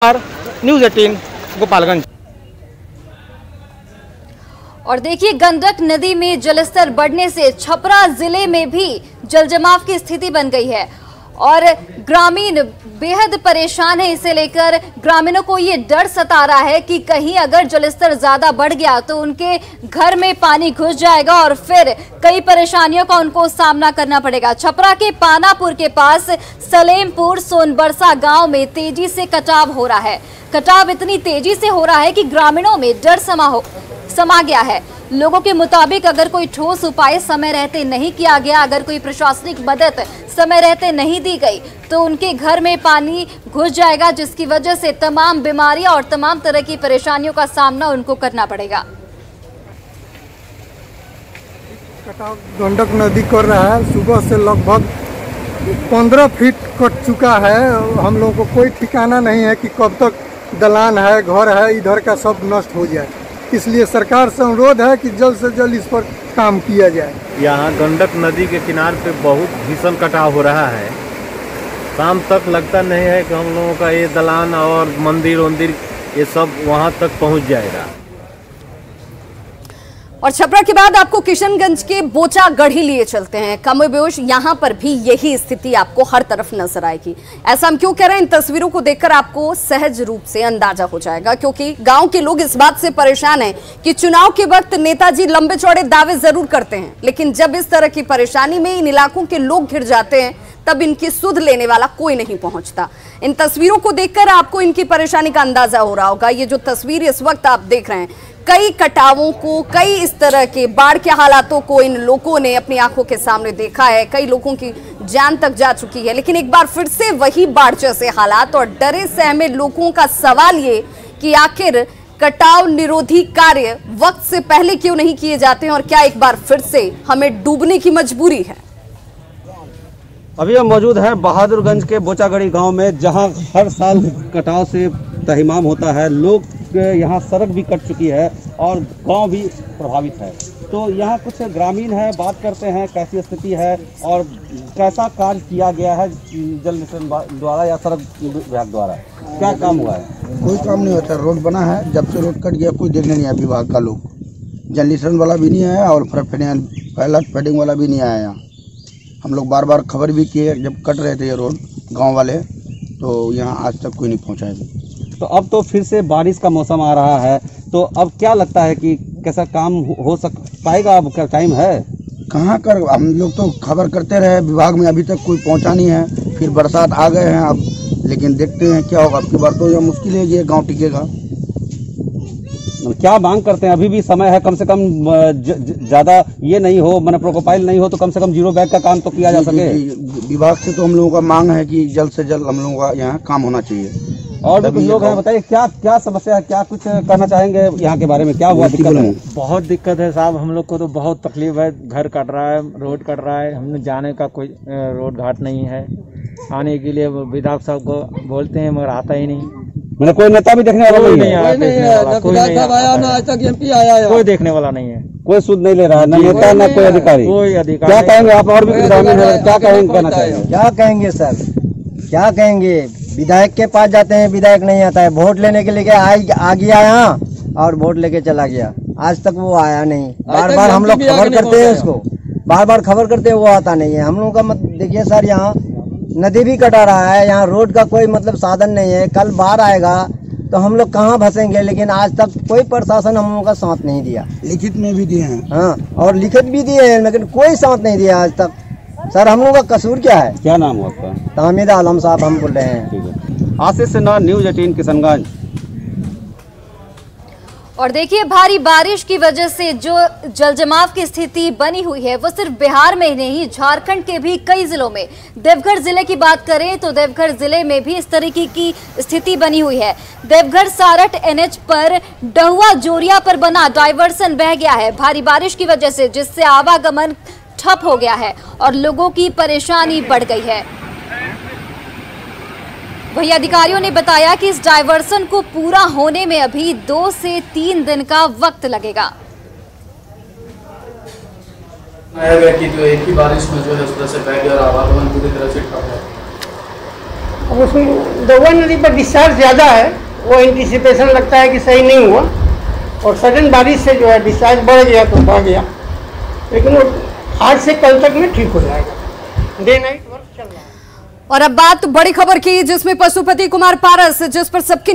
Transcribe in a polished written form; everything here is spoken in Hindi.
न्यूज़ 18 गोपालगंज। और देखिए, गंडक नदी में जलस्तर बढ़ने से छपरा जिले में भी जलजमाव की स्थिति बन गई है और ग्रामीण बेहद परेशान है। इसे लेकर ग्रामीणों को ये डर सता रहा है कि कहीं अगर जलस्तर ज्यादा बढ़ गया तो उनके घर में पानी घुस जाएगा और फिर कई परेशानियों का उनको सामना करना पड़ेगा। छपरा के पानापुर के पास सलेमपुर सोनबरसा गांव में तेजी से कटाव हो रहा है। कटाव इतनी तेजी से हो रहा है कि ग्रामीणों में डर समा गया है। लोगों के मुताबिक अगर कोई ठोस उपाय समय रहते नहीं किया गया, अगर कोई प्रशासनिक मदद समय रहते नहीं दी गई तो उनके घर में पानी घुस जाएगा, जिसकी वजह से तमाम बीमारियां और तमाम तरह की परेशानियों का सामना उनको करना पड़ेगा। कटाव गंडक नदी कर रहा है। सुबह से लगभग 15 फीट कट चुका है। हम लोगों को कोई ठिकाना नहीं है कि कब तक दलान है, घर है, इधर का सब नष्ट हो जाए। इसलिए सरकार से अनुरोध है कि जल्द से जल्द इस पर काम किया जाए। यहाँ गंडक नदी के किनारे पे बहुत भीषण कटाव हो रहा है। शाम तक लगता नहीं है कि हम लोगों का ये दलान और मंदिर ये सब वहाँ तक पहुँच जाएगा। और छपरा के बाद आपको किशनगंज के बोचा गढ़ी लिए चलते हैं। कमोबेश यहाँ पर भी यही स्थिति आपको हर तरफ नजर आएगी। ऐसा हम क्यों कह रहे हैं, इन तस्वीरों को देखकर आपको सहज रूप से अंदाजा हो जाएगा, क्योंकि गांव के लोग इस बात से परेशान हैं कि चुनाव के वक्त नेताजी लंबे चौड़े दावे जरूर करते हैं, लेकिन जब इस तरह की परेशानी में इन इलाकों के लोग घिर जाते हैं तब इनकी सुध लेने वाला कोई नहीं पहुंचता। इन तस्वीरों को देखकर आपको इनकी परेशानी का अंदाजा हो रहा होगा। ये जो तस्वीर इस वक्त आप देख रहे हैं, कई कटावों को, कई इस तरह के बाढ़ के हालातों को इन लोगों ने अपनी आंखों के सामने देखा है। कई लोगों की जान तक जा चुकी है, लेकिन एक बार फिर से वही बाढ़ जैसे हालात और डरे सहमे लोगों का सवाल ये कि आखिर कटाव निरोधी कार्य वक्त से पहले क्यों नहीं किए जाते हैं और क्या एक बार फिर से हमें डूबने की मजबूरी है। अभी हम मौजूद हैं बहादुरगंज के बोचागढ़ी गांव में, जहां हर साल कटाव से तहिमाम होता है। लोग यहाँ सड़क भी कट चुकी है और गांव भी प्रभावित है। तो यहाँ कुछ ग्रामीण हैं, बात करते हैं कैसी स्थिति है और कैसा कार्य किया गया है जल मिशन द्वारा या सड़क विभाग द्वारा। क्या काम हुआ है? कोई काम नहीं होता। रोड बना है, जब से रोड कट गया कोई देखने नहीं आया। विभाग का लोग, जल मिशन वाला भी नहीं आया और पहला फेडिंग वाला भी नहीं आया। हम लोग बार बार खबर भी किए जब कट रहे थे ये रोड गांव वाले, तो यहाँ आज तक कोई नहीं पहुँचा है। तो अब तो फिर से बारिश का मौसम आ रहा है, तो अब क्या लगता है कि कैसा काम हो पाएगा? अब क्या टाइम है? कहाँ कर, हम लोग तो खबर करते रहे विभाग में, अभी तक कोई पहुँचा नहीं है। फिर बरसात आ गए हैं अब, लेकिन देखते हैं क्या होगा। अब की बार तो यह मुश्किल है, ये गाँव टिकेगा। क्या मांग करते हैं? अभी भी समय है, कम से कम ज्यादा ये नहीं हो, मैंने प्रोकोपाइल नहीं हो तो कम से कम जीरो बैग का काम तो किया जा सके। विभाग से तो हम लोगों का मांग है कि जल्द से जल्द हम लोगों का यहाँ काम होना चाहिए। और भी कुछ लोग हैं, बताइए क्या समस्या है, क्या कुछ करना चाहेंगे यहाँ के बारे में? क्या हुआ दिक्कत है? बहुत दिक्कत है साहब, हम लोग को तो बहुत तकलीफ है। घर कट रहा है, रोड कट रहा है, हमने जाने का कोई रोड घाट नहीं है। आने के लिए विधायक साहब को बोलते हैं मगर आता ही नहीं। मैंने कोई नेता भी देखने वाला नहीं है। कोई देखने वाला नहीं है, कोई सुध नहीं ले रहा है, न नेता न कोई अधिकारी। क्या कहेंगे आप? और भी ग्रामीण है, क्या कहना चाहेंगे? क्या कहेंगे सर, क्या कहेंगे? विधायक के पास जाते हैं, विधायक नहीं आता है। वोट लेने के लिए आ गया यहाँ और वोट लेके चला गया। आज तक वो आया नहीं। बार बार हम लोग खबर करते हैं उसको, बार बार खबर करते हैं, वो आता नहीं है। हम लोगों का मत देखिए सर, यहाँ नदी भी कटा रहा है, यहाँ रोड का कोई साधन नहीं है। कल बाढ़ आएगा तो हम लोग कहाँ फंसेंगे, लेकिन आज तक कोई प्रशासन हम लोगों का साथ नहीं दिया। लिखित में भी दिए हैं, हाँ, और लिखित भी दिए हैं, लेकिन कोई साथ नहीं दिया आज तक। सर हम लोगों का कसूर क्या है? क्या नाम है आपका? तामिद आलम साहब हम बोल रहे हैं। आशीष सिन्हा, न्यूज़ 18 किशनगंज। और देखिए, भारी बारिश की वजह से जो जलजमाव की स्थिति बनी हुई है वो सिर्फ बिहार में ही नहीं, झारखंड के भी कई जिलों में। देवघर जिले की बात करें तो देवघर जिले में भी इस तरीके की स्थिति बनी हुई है। देवघर सारठ NH पर डहुआ जोरिया पर बना डायवर्सन बह गया है भारी बारिश की वजह से, जिससे आवागमन ठप हो गया है और लोगों की परेशानी बढ़ गई है। वहीं अधिकारियों ने बताया कि इस डायवर्सन को पूरा होने में अभी 2 से 3 दिन का वक्त लगेगा। कि जो एक ही बारिश में जो है उस तरह से बह गया और आवागमन पूरी तरह से ठप है। अब उसमें दौआ नदी पर डिस्चार्ज ज़्यादा है, वो एंटीसिपेशन लगता है कि सही नहीं हुआ, और सडन बारिश से जो है डिस्चार्ज बढ़ गया तो बढ़ गया, लेकिन वो आज से कल तक में ठीक हो जाएगा। डे नाइट वर्क चल रहा है। और अब बात बड़ी खबर की, जिसमें पशुपति कुमार पारस, जिस पर सबकी